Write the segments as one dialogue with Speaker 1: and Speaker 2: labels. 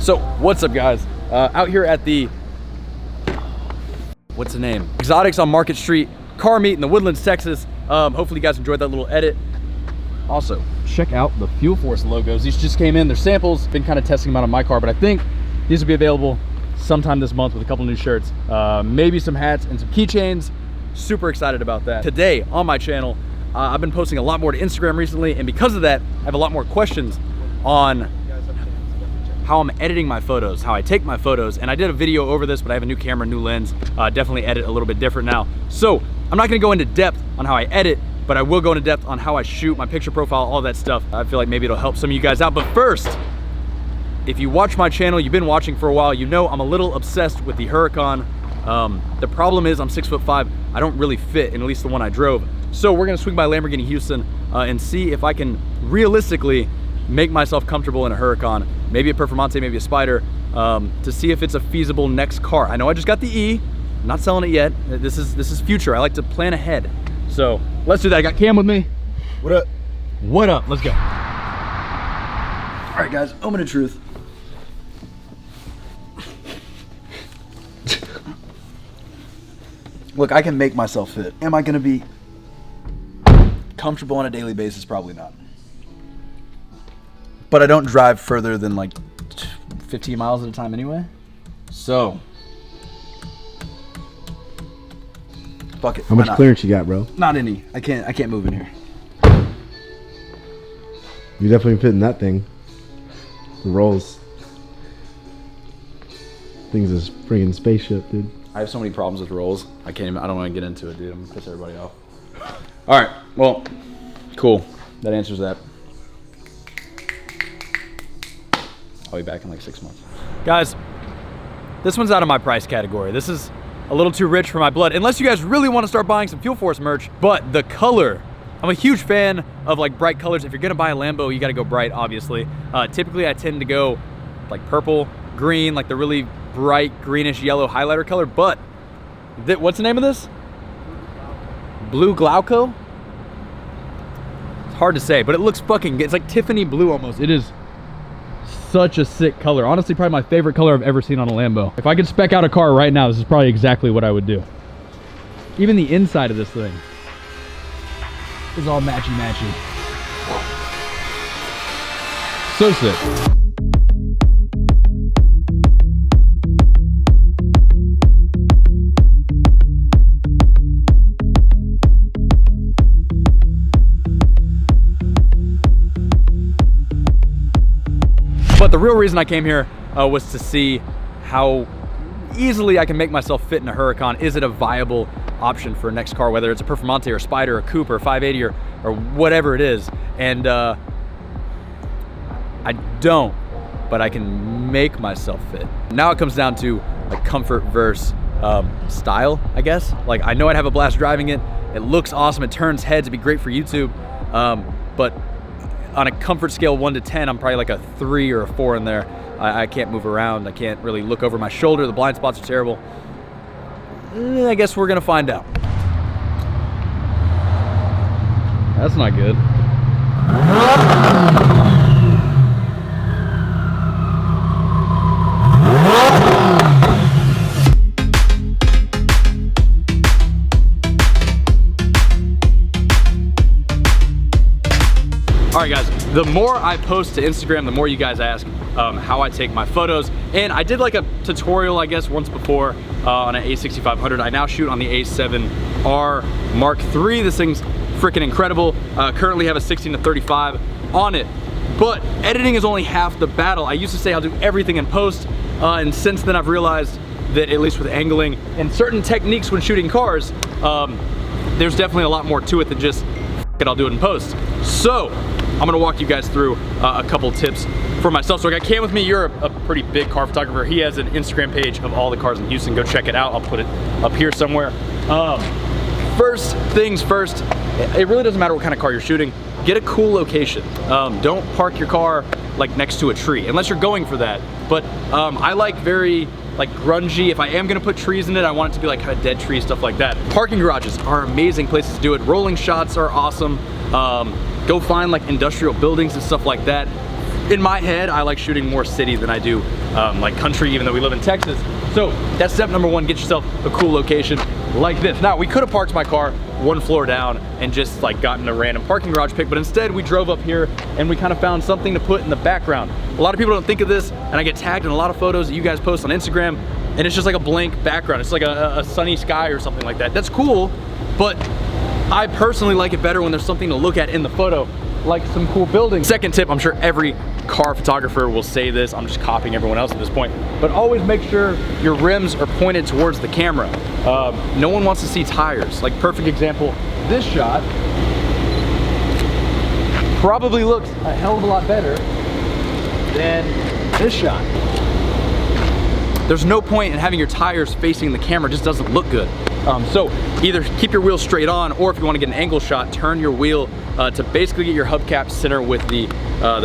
Speaker 1: So what's up, guys? Out here at the, what's the name? Exotics on Market Street car meet in the Woodlands, Texas. Hopefully you guys enjoyed that little edit. Also, check out the Fuel Force logos. These just came in, they're samples. Been kind of testing them out on my car, but I think these will be available sometime this month with a couple new shirts, maybe some hats and some keychains. Super excited about that. Today on my channel, I've been posting a lot more to Instagram recently, and because of that, I have a lot more questions on how I'm editing my photos, how I take my photos. And I did a video over this, but I have a new camera, new lens, definitely edit a little bit different now. So I'm not gonna go into depth on how I edit, but I will go into depth on how I shoot, my picture profile, all that stuff. I feel like maybe it'll help some of you guys out. But first, if you watch my channel, you've been watching for a while, you know I'm a little obsessed with the Huracan. The problem is I'm 6'5", I don't really fit in at least the one I drove. So we're gonna swing by Lamborghini Houston and see if I can realistically make myself comfortable in a Huracan, maybe a Performante, maybe a Spider, to see if it's a feasible next car. I know I just got the E, I'm not selling it yet. This is future. I like to plan ahead. So let's do that. I got Cam with me.
Speaker 2: What up?
Speaker 1: What up? Let's go. All right, guys, moment of truth.
Speaker 2: Look, I can make myself fit. Am I gonna be comfortable on a daily basis? Probably not. But I don't drive further than like 15 miles at a time anyway. So, fuck it.
Speaker 3: How much clearance you got, bro?
Speaker 2: Not any. I can't move in here.
Speaker 3: You definitely fit in that thing. The rolls. Thing's a friggin' spaceship, dude.
Speaker 2: I have so many problems with rolls. I don't want to get into it, dude. I'm gonna piss everybody off. All right. Well, cool. That answers that. I'll be back in like 6 months.
Speaker 1: Guys, this one's out of my price category. This is a little too rich for my blood, unless you guys really want to start buying some Fuel Force merch. But the color, I'm a huge fan of like bright colors. If you're gonna buy a Lambo, you gotta go bright, obviously. Typically I tend to go like purple, green, like the really bright greenish yellow highlighter color. But what's the name of this? Blue Glauco? It's hard to say, but it looks fucking, it's like Tiffany blue almost. It is such a sick color. Honestly, probably my favorite color I've ever seen on a Lambo. If I could spec out a car right now, this is probably exactly what I would do. Even the inside of this thing is all matchy-matchy. So sick. But the real reason I came here was to see how easily I can make myself fit in a Huracan. Is it a viable option for a next car, whether it's a Performante or a Spider or a Coupe or a 580 or whatever it is. And I don't, but I can make myself fit. Now it comes down to like comfort versus style, I guess. Like I know I'd have a blast driving it. It looks awesome. It turns heads. It'd be great for YouTube. But on a comfort scale 1 to 10, I'm probably like a 3 or a 4 in there. I can't move around. I can't really look over my shoulder. The blind spots are terrible. I guess we're gonna find out. That's not good. All right, guys, the more I post to Instagram, the more you guys ask how I take my photos. And I did like a tutorial, I guess, once before on an A6500. I now shoot on the A7R Mark III. This thing's freaking incredible. Currently have a 16-35 on it. But editing is only half the battle. I used to say I'll do everything in post, and since then I've realized that at least with angling and certain techniques when shooting cars, there's definitely a lot more to it than just I'll do it in post. So I'm gonna walk you guys through a couple tips for myself. So I got Cam with me. You're a pretty big car photographer. He has an Instagram page of all the cars in Houston. Go check it out. I'll put it up here somewhere. First things first, it really doesn't matter what kind of car you're shooting. Get a cool location. Don't park your car like next to a tree, unless you're going for that. But I like very like grungy. If I am gonna put trees in it, I want it to be like kind of dead tree, stuff like that. Parking garages are amazing places to do it. Rolling shots are awesome. Go find like industrial buildings and stuff like that. in my head, I like shooting more city than I do like country, even though we live in Texas. So that's step number one, get yourself a cool location like this. Now, we could have parked my car one floor down and just like gotten a random parking garage pic, but instead we drove up here and we kind of found something to put in the background. A lot of people don't think of this, and I get tagged in a lot of photos that you guys post on Instagram, and it's just like a blank background. It's like a sunny sky or something like that. That's cool, but I personally like it better when there's something to look at in the photo, like some cool buildings. Second tip, I'm sure every car photographer will say this, I'm just copying everyone else at this point, but always make sure your rims are pointed towards the camera. No one wants to see tires. Like, perfect example, this shot probably looks a hell of a lot better than this shot. There's no point in having your tires facing the camera, it just doesn't look good. So either keep your wheel straight on, or if you want to get an angle shot, turn your wheel to basically get your hubcap center with the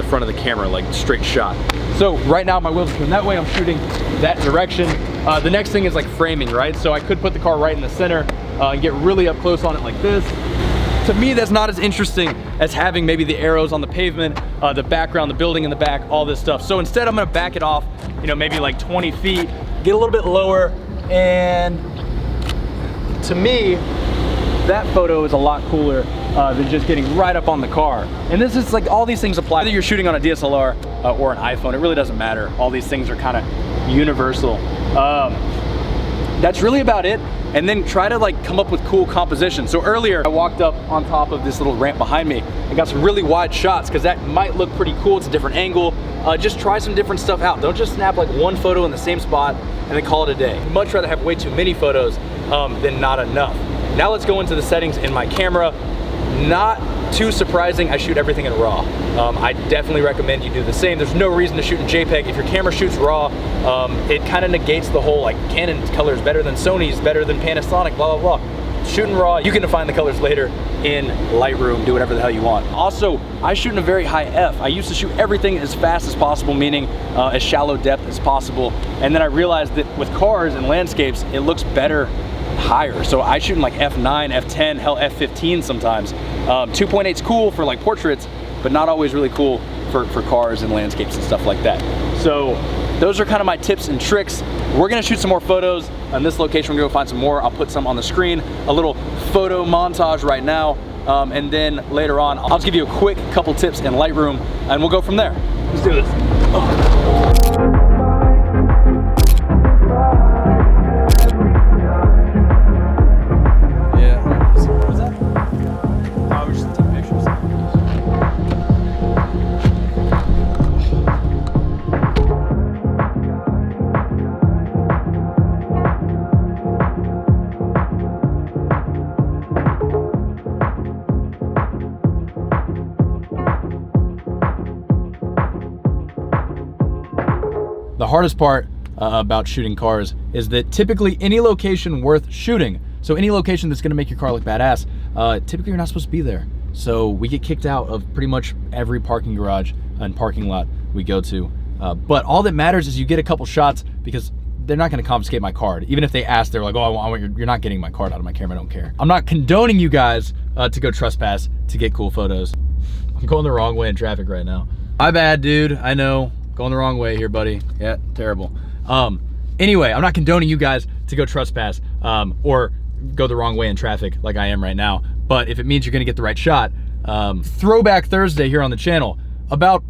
Speaker 1: front of the camera, like straight shot. So right now my wheels are turned that way, I'm shooting that direction. The next thing is like framing, right? So I could put the car right in the center and get really up close on it like this. To me, that's not as interesting as having maybe the arrows on the pavement, the background, the building in the back, all this stuff. So instead I'm gonna back it off, you know, maybe like 20 feet, get a little bit lower, and to me, that photo is a lot cooler than just getting right up on the car. And this is like, all these things apply. Whether you're shooting on a DSLR or an iPhone, it really doesn't matter. All these things are kind of universal. That's really about it. And then try to like come up with cool composition. So earlier I walked up on top of this little ramp behind me and got some really wide shots because that might look pretty cool. It's a different angle. Just try some different stuff out. Don't just snap like one photo in the same spot and then call it a day. I'd much rather have way too many photos than not enough. Now let's go into the settings in my camera. Not too surprising, I shoot everything in RAW. I definitely recommend you do the same. There's no reason to shoot in JPEG. If your camera shoots RAW, it kind of negates the whole like Canon's color is better than Sony's, better than Panasonic, blah, blah, blah. Shoot in RAW, you can define the colors later in Lightroom, do whatever the hell you want. Also, I shoot in a very high F. I used to shoot everything as fast as possible, meaning as shallow depth as possible. And then I realized that with cars and landscapes, it looks better higher. So I shoot in like F9, F10, hell F15 sometimes. 2.8 is cool for like portraits, but not always really cool for cars and landscapes and stuff like that. So those are kind of my tips and tricks. We're gonna shoot some more photos on this location. We're gonna go find some more. I'll put some on the screen, a little photo montage right now. And then later on, I'll just give you a quick couple tips in Lightroom and we'll go from there. Let's do this. The hardest part about shooting cars is that typically any location worth shooting, so any location that's gonna make your car look badass, typically you're not supposed to be there. So we get kicked out of pretty much every parking garage and parking lot we go to. But all that matters is you get a couple shots, because they're not gonna confiscate my card. Even if they ask, they're like, oh, you're not getting my card out of my camera, I don't care. I'm not condoning you guys to go trespass to get cool photos. I'm going the wrong way in traffic right now. My bad, dude, I know. Going the wrong way here, buddy. Yeah, terrible. Anyway, I'm not condoning you guys to go trespass or go the wrong way in traffic like I am right now. But if it means you're gonna get the right shot, Throwback Thursday here on the channel. About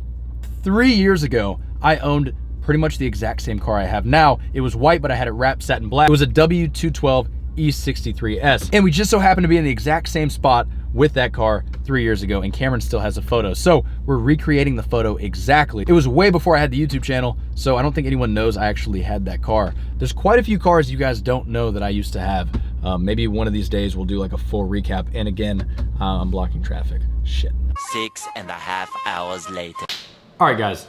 Speaker 1: 3 years ago, I owned pretty much the exact same car I have now. It was white, but I had it wrapped satin black. It was a W212 E27². And we just so happened to be in the exact same spot with that car 3 years ago, and Cameron still has a photo. So we're recreating the photo exactly. It was way before I had the YouTube channel, so I don't think anyone knows I actually had that car. There's quite a few cars you guys don't know that I used to have. Maybe one of these days we'll do like a full recap. And again, I'm blocking traffic. Shit.
Speaker 4: 6.5 hours later.
Speaker 1: All right, guys.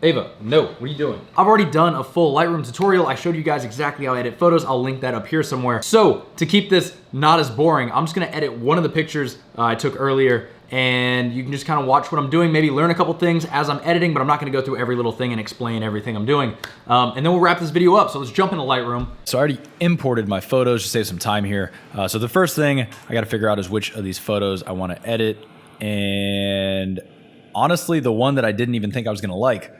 Speaker 1: Ava, no, what are you doing? I've already done a full Lightroom tutorial. I showed you guys exactly how I edit photos. I'll link that up here somewhere. So to keep this not as boring, I'm just gonna edit one of the pictures I took earlier, and you can just kind of watch what I'm doing, maybe learn a couple things as I'm editing, but I'm not gonna go through every little thing and explain everything I'm doing. And then we'll wrap this video up. So let's jump into Lightroom. So I already imported my photos to save some time here. So the first thing I gotta figure out is which of these photos I wanna edit, and honestly, the one that I didn't even think I was gonna like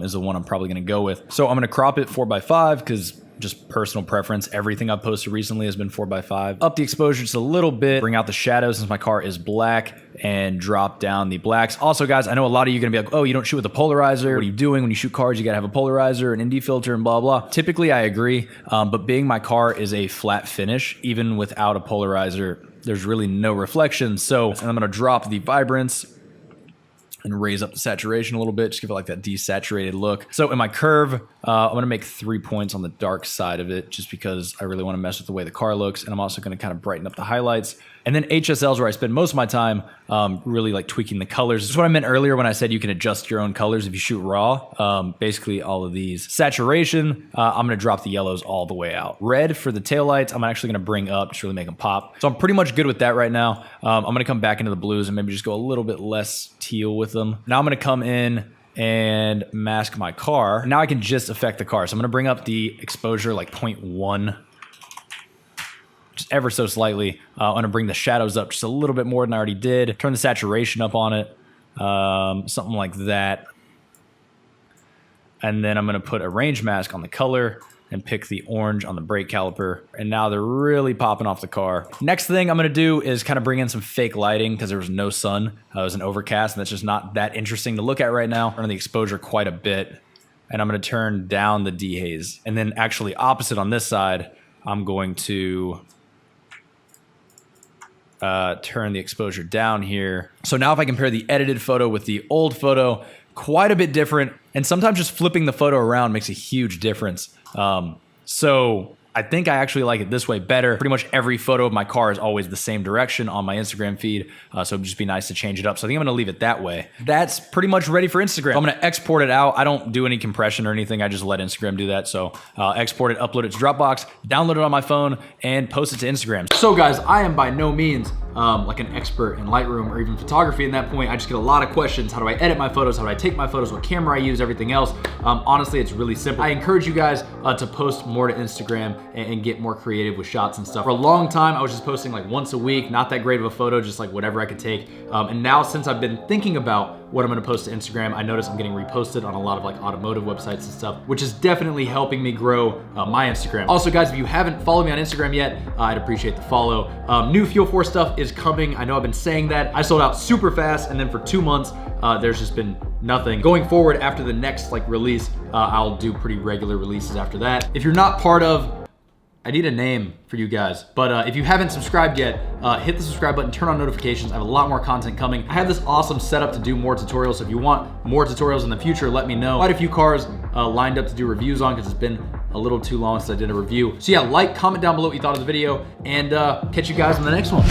Speaker 1: is the one I'm probably gonna go with. So I'm gonna crop it 4x5 because just personal preference. Everything I've posted recently has been 4x5. Up the exposure just a little bit, bring out the shadows since my car is black, and drop down the blacks. Also, guys, I know a lot of you are gonna be like, oh, you don't shoot with a polarizer. What are you doing when you shoot cars? You gotta have a polarizer, an ND filter, and blah, blah. Typically, I agree, but being my car is a flat finish, even without a polarizer, there's really no reflection. So I'm gonna drop the vibrance and raise up the saturation a little bit, just give it like that desaturated look. So in my curve, I'm gonna make 3 points on the dark side of it, just because I really wanna mess with the way the car looks, and I'm also gonna kind of brighten up the highlights. And then HSL is where I spend most of my time really like tweaking the colors. This is what I meant earlier when I said you can adjust your own colors if you shoot raw. Basically all of these. Saturation, I'm gonna drop the yellows all the way out. Red for the taillights, I'm actually gonna bring up, just really make them pop. So I'm pretty much good with that right now. I'm gonna come back into the blues and maybe just go a little bit less teal with them. Now I'm gonna come in and mask my car. Now I can just affect the car. So I'm gonna bring up the exposure like 0.1. Just ever so slightly. I'm gonna bring the shadows up just a little bit more than I already did. Turn the saturation up on it, something like that. And then I'm gonna put a range mask on the color and pick the orange on the brake caliper. And now they're really popping off the car. Next thing I'm gonna do is kind of bring in some fake lighting because there was no sun. It was an overcast, and that's just not that interesting to look at right now. Turn the exposure quite a bit. And I'm gonna turn down the dehaze. And then actually opposite on this side, I'm going to turn the exposure down here. So now if I compare the edited photo with the old photo, quite a bit different. And sometimes just flipping the photo around makes a huge difference. So I think I actually like it this way better. Pretty much every photo of my car is always the same direction on my Instagram feed. So it'd just be nice to change it up. So I think I'm gonna leave it that way. That's pretty much ready for Instagram. I'm gonna export it out. I don't do any compression or anything. I just let Instagram do that. So export it, upload it to Dropbox, download it on my phone, and post it to Instagram. So guys, I am by no means like an expert in Lightroom or even photography. In that point, I just get a lot of questions. How do I edit my photos? How do I take my photos? What camera I use? Everything else. Honestly, it's really simple. I encourage you guys to post more to Instagram and get more creative with shots and stuff. For a long time, I was just posting like once a week, not that great of a photo, just like whatever I could take. And now since I've been thinking about what I'm gonna post to Instagram, I notice I'm getting reposted on a lot of like automotive websites and stuff, which is definitely helping me grow my Instagram. Also guys, if you haven't followed me on Instagram yet, I'd appreciate the follow. New Fuel 4 stuff is coming. I know I've been saying that. I sold out super fast, and then for 2 months, there's just been nothing. Going forward after the next like release, I'll do pretty regular releases after that. If you're not part of, I need a name for you guys, but if you haven't subscribed yet, hit the subscribe button, turn on notifications. I have a lot more content coming. I have this awesome setup to do more tutorials, so if you want more tutorials in the future, let me know. Quite a few cars lined up to do reviews on because it's been a little too long since I did a review. So yeah, like, comment down below what you thought of the video, and catch you guys in the next one.